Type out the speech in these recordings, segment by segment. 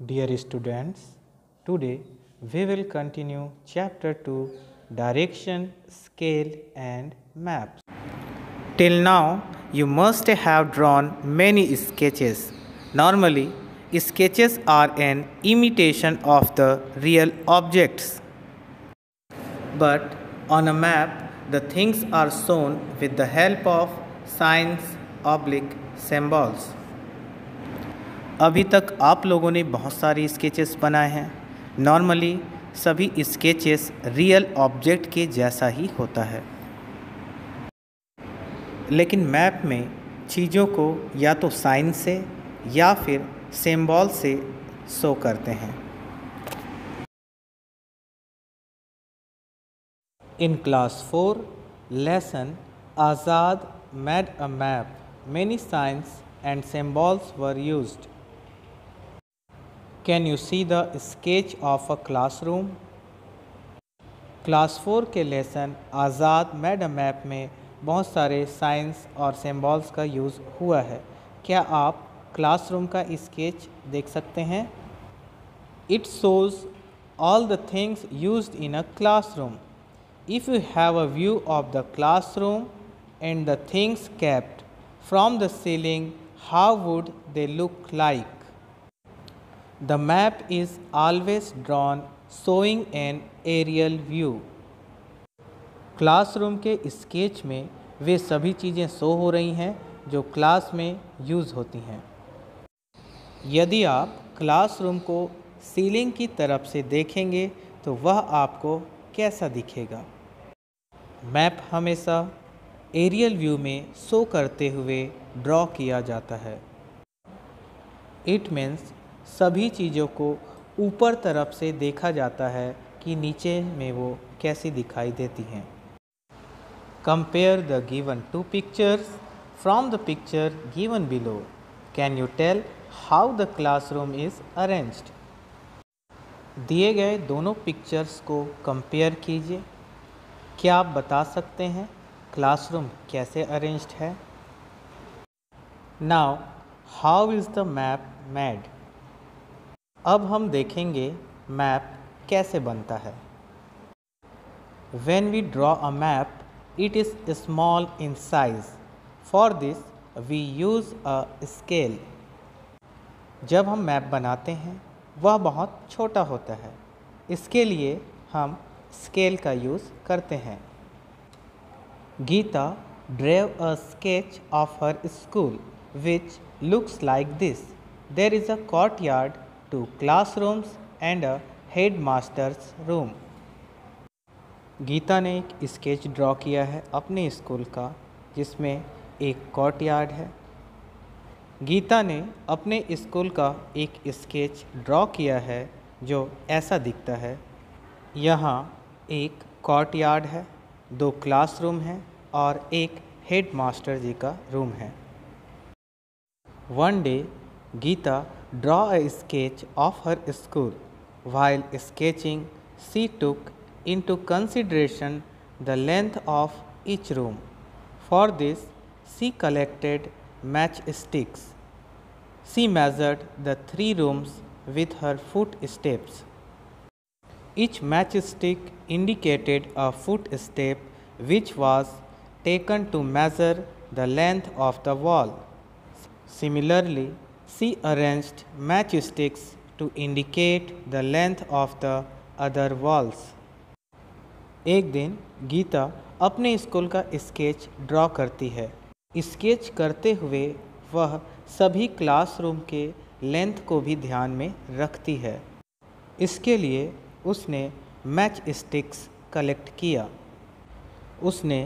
Dear students, today we will continue chapter 2 Direction, Scale and Maps. Till now, you must have drawn many sketches. Normally, sketches are an imitation of the real objects. But on a map, the things are shown with the help of signs, oblique symbols. अभी तक आप लोगों ने बहुत सारे sketches बनाए हैं। Normally सभी स्केचेस रियल ऑब्जेक्ट के जैसा ही होता है, लेकिन मैप में चीज़ों को या तो साइन से या फिर सिंबल से शो करते हैं। In class 4 lesson, Azad made a map. Many signs and symbols were used. Can you see the sketch of a classroom? Class 4 के lesson Azad made a map में बहुत सारे साइंस और सिंबल्स का use हुआ है। क्या आप क्लासरूम का स्केच देख सकते हैं? It shows all the things used in a classroom. If you have a view of the classroom and the things kept from the ceiling, how would they look like? The map is always drawn showing an aerial view. Classroom के sketch में वे सभी चीज़ें show हो रही हैं जो class में use होती हैं। यदि आप क्लासरूम को सीलिंग की तरफ से देखेंगे तो वह आपको कैसा दिखेगा? मैप हमेशा एरियल व्यू में शो करते हुए ड्रॉ किया जाता है। इट मीन्स सभी चीज़ों को ऊपर तरफ से देखा जाता है कि नीचे में वो कैसी दिखाई देती हैं। Compare the given two pictures from the picture given below. Can you tell how the classroom is arranged? दिए गए दोनों पिक्चर्स को कंपेयर कीजिए। क्या आप बता सकते हैं क्लासरूम कैसे अरेंज्ड है? Now, how is the map made? अब हम देखेंगे मैप कैसे बनता है। When we draw a map, it is small in size. For this, we use a scale. जब हम मैप बनाते हैं वह बहुत छोटा होता है, इसके लिए हम स्केल का यूज़ करते हैं। Gita drew a sketch of her school which looks like this. There is a courtyard, 2 classrooms and a headmaster's room. Gita ने एक स्केच ड्रॉ किया है अपने स्कूल का जिसमें एक कोर्टयार्ड है। गीता ने अपने स्कूल का एक स्केच ड्रॉ किया है जो ऐसा दिखता है। यहाँ एक कोर्टयार्ड है, 2 क्लासरूम हैं और एक हेडमास्टर जी का रूम है। One day, Geeta drew a sketch of her school. While sketching, she took into consideration the length of each room. For this, she collected matchsticks. She measured the 3 rooms with her footsteps. Each matchstick indicated a footstep which was taken to measure the length of the wall. Similarly, she arranged matchsticks to indicate the length of the other walls. एक दिन गीता अपने school का sketch draw करती है। Sketch करते हुए वह सभी क्लासरूम के लेंथ को भी ध्यान में रखती है। इसके लिए उसने मैच स्टिक्स कलेक्ट किया। उसने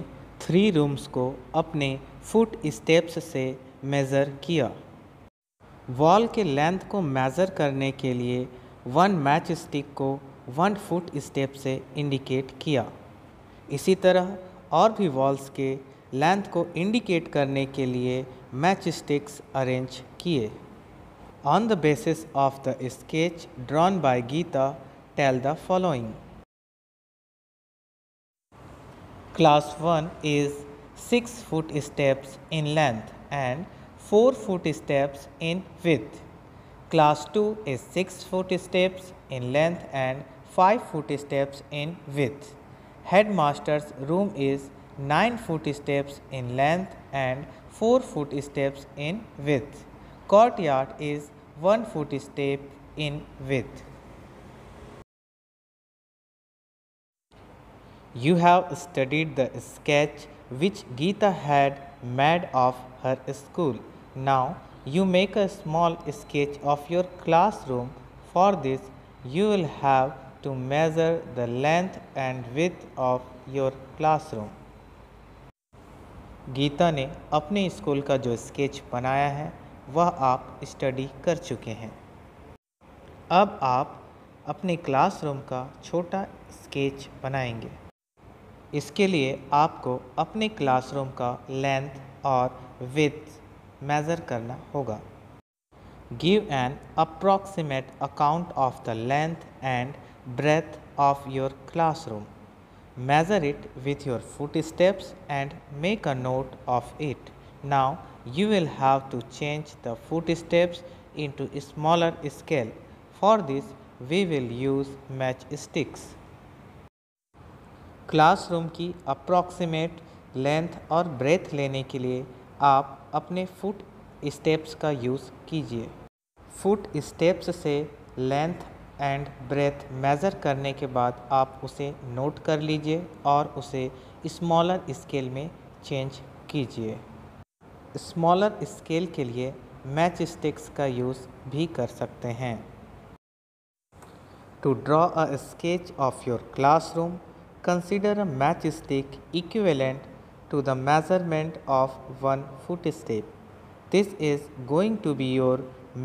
3 रूम्स को अपने फुट स्टेप्स से मेज़र किया। वॉल के लेंथ को मेज़र करने के लिए 1 मैच स्टिक को 1 फुट स्टेप से इंडिकेट किया। इसी तरह और भी वॉल्स के लेंथ को इंडिकेट करने के लिए मैच स्टिक्स अरेंज किए। On the basis of the sketch drawn by Geeta, tell the following. Class 1 is 6 foot steps in length and 4 foot steps in width. Class 2 is 6 footsteps in length and 5 footsteps in width. Headmaster's room is 9 footsteps in length and 4 footsteps in width. Courtyard is 1 footstep in width. You have studied the sketch which Geeta had made of her school. Now you make a small sketch of your classroom. For this, you will have to measure the length and width of your classroom. Geeta ने अपने school का जो sketch बनाया है वह आप study कर चुके हैं। अब आप अपने क्लासरूम का छोटा स्केच बनाएंगे। इसके लिए आपको अपने क्लासरूम का लेंथ और विड्थ मेज़र करना होगा। Give an approximate account of the length and breadth of your classroom. Measure it with your footsteps and make a note of it. Now you will have to change the footsteps into a smaller scale. For this we will use matchsticks. Classroom की approximate length और breath लेने के लिए आप अपने foot steps का use कीजिए। Foot steps से लेंथ एंड ब्रेथ मेज़र करने के बाद आप उसे नोट कर लीजिए और उसे स्मॉलर स्केल में चेंज कीजिए। स्मॉलर स्केल के लिए मैच स्टिक्स का यूज़ भी कर सकते हैं। To draw a sketch of your classroom, consider a matchstick equivalent to the measurement of 1 footstep. This is going to be your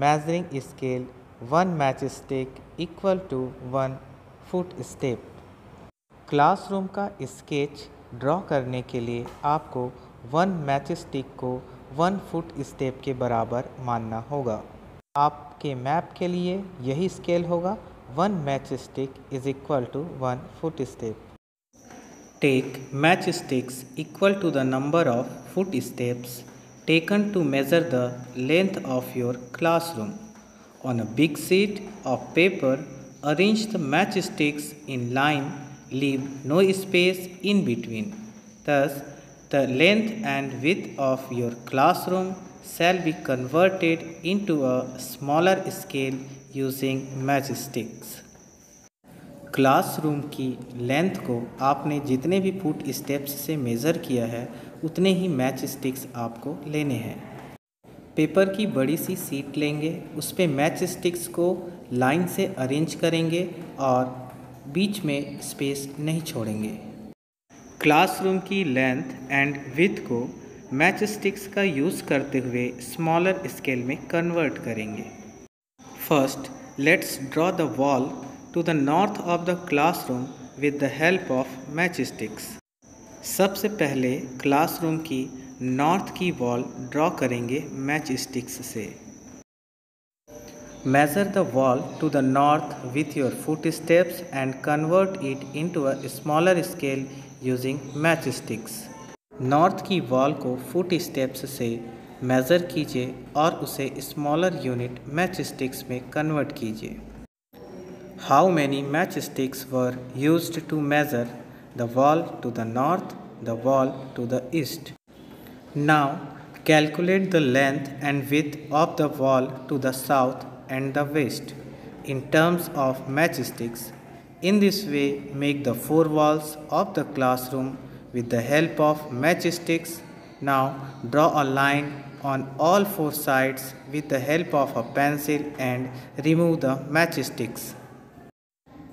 measuring scale. 1 matchstick equal to 1 footstep. Classroom का sketch draw करने के लिए आपको 1 matchstick को 1 foot step के बराबर मानना होगा। आपके मैप के लिए यही स्केल होगा। 1 matchstick is equal to 1 foot step. Take matchsticks equal to the number of footsteps taken to measure the length of your classroom. On a big sheet of paper, arrange the matchsticks in line, leave no space in between. Thus, the length and width of your classroom shall be converted into a smaller scale using matchsticks. Classroom की length को आपने जितने भी foot steps से measure किया है उतने ही match sticks आपको लेने हैं। पेपर की बड़ी सी सीट लेंगे, उस पर मैच स्टिक्स को लाइन से अरेंज करेंगे और बीच में स्पेस नहीं छोड़ेंगे। क्लासरूम की लेंथ एंड विड्थ को मैच स्टिक्स का यूज़ करते हुए स्मॉलर स्केल में कन्वर्ट करेंगे। First, let's draw the wall to the north of the classroom with the help of matchsticks. सबसे पहले क्लासरूम की नॉर्थ की वॉल ड्रॉ करेंगे मैच स्टिक्स से। Measure the wall to the north with your footsteps and convert it into a smaller scale using matchsticks. North की wall को foot steps से measure कीजिए और उसे स्मॉलर यूनिट मैचस्टिक्स में कन्वर्ट कीजिए। How many matchsticks were used to measure the wall to the north, the wall to the east? Now calculate the length and width of the wall to the south and the west in terms of matchsticks. In this way, make the 4 walls of the classroom with the help of matchsticks. Now draw a line on all 4 sides with the help of a pencil and remove the matchsticks.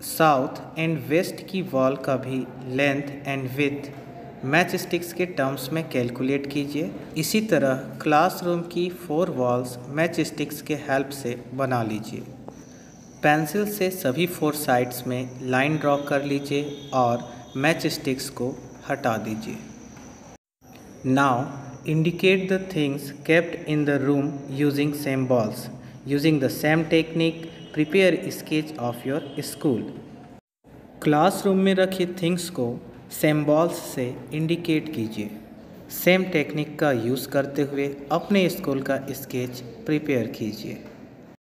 South and west की wall का भी length and width matchsticks के terms में calculate कीजिए। इसी तरह classroom की 4 walls matchsticks के हेल्प से बना लीजिए। पेंसिल से सभी 4 साइड्स में लाइन ड्रॉ कर लीजिए और मैचस्टिक्स को हटा दीजिए। Now indicate the things kept in the room using symbols. Using the same technique, prepare a sketch of your school. Classroom में रखी थिंग्स को सिंबल्स से इंडिकेट कीजिए। सेम टेक्निक का यूज़ करते हुए अपने स्कूल का स्केच प्रिपेयर कीजिए।